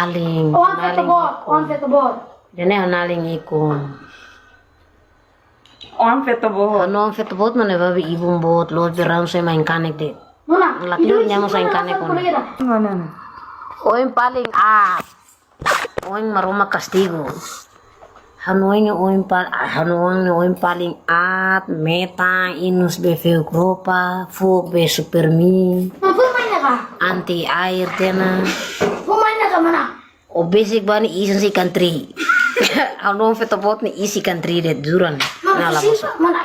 aling On feto bot. dene naling ikum On feto boho. ano feto bot mane babi ibum bot lo beram se main kanek de Nona. lakir nyamo sa kanek kon Mana? oin paling oin maroma castigo Hanoing oin paling meta inus befeu gropa fu be supermi Fumain na ka. anti air tena Fumain na ka mana. o basic bani isan si country hanu feto bot ni isi country de duran na la boso Mana.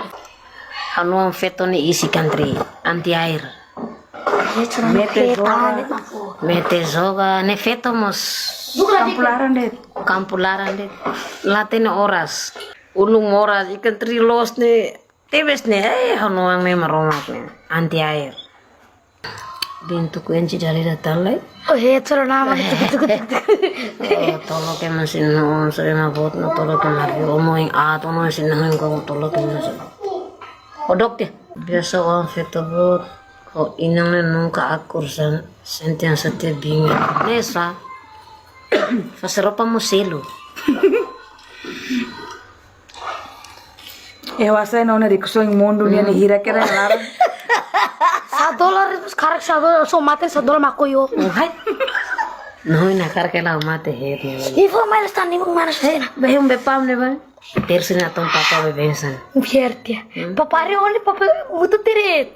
hanu feto ni isi country anti air mete zoga ne feto mos Kampularan deh. kampularan de latene oras ulung oras ikan trilos ne tebes ne hanu ang me maromak ne anti air bintu kuenci dari datang lai Oh chalo na mana. tolo ke masin no so na bot no tolo ke lagi omoing ono sin no ko tolo ke masin odok dia biasa orang feto bot ko inang ne nungka akur san sentian sate bingi nesa faseropa muselo Wasa na di kusoing mundo niya ni hira kira larang. $1 karak $1 so mate $1 makoyo. hai no nakar ke la mate het ne Ifo mail stand ni mana sena. behum bepam ne ban tersina tom papa bebensan Fiertia. Papare only papa mutu tiret.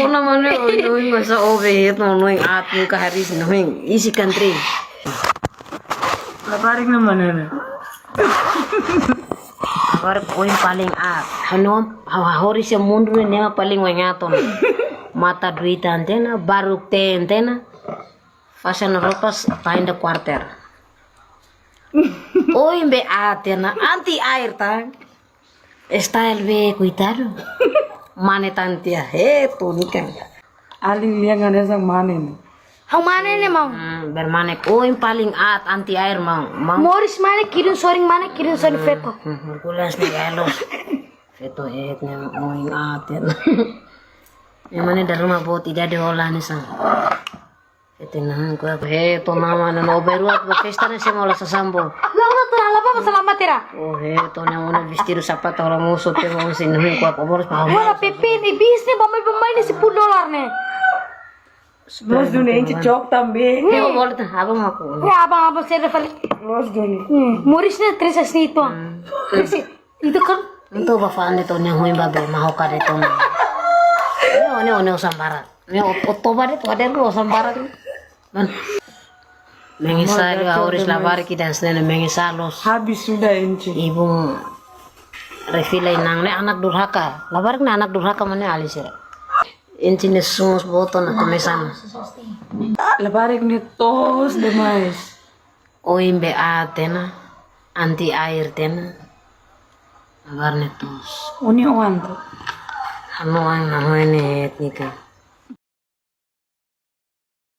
kona mane oi masa obe het no at ka haris no isi country Labarik na mana? agar poin paling hanom hori se mundu ne nema paling wanyaton mata duita antena baruk te antena fashion ropas pain de quarter oi be atena anti air tan style be cuidado mane tantia tu nikan Aling liang ada sang manin. How mana ne mau? bermane oi paling anti air mau Morris mana kirin soring feto. Kulas ni galos. Feto het ne oing aten. Yang mana dari rumah bot tidak diolah ni sang. Feto nahan ko he to mama na no beruat ba festa na se mola sa sambo. Laura tu ala pa salamat tira. Oh he to na una vestido sapato orang muso te mo sin nahan ko pa boros pa. Wala pepe ni bis ni bamay ni $10 ne. Los dunia ini cocok tambe. He ko bolit abang ako. Ya abang sere fali. Los dunia. Morris ne 3 asnito. Itu kan Ito ba fan dito niya huy babe mahoka dito na. Ano sambara. Ni otoba dito ada ro sambara. Man. Mengisal auris labar kita sene mengisalos. Habis sudah inci. Ibung refilai nang ne anak durhaka. Labar na anak durhaka mana alisira. Inci sungus boton atau mesan. Labarik ni tos demais. Oimbe atena anti air tena. Labar ne tos. Uni oan tu. Ano ang nahoy ni etnika.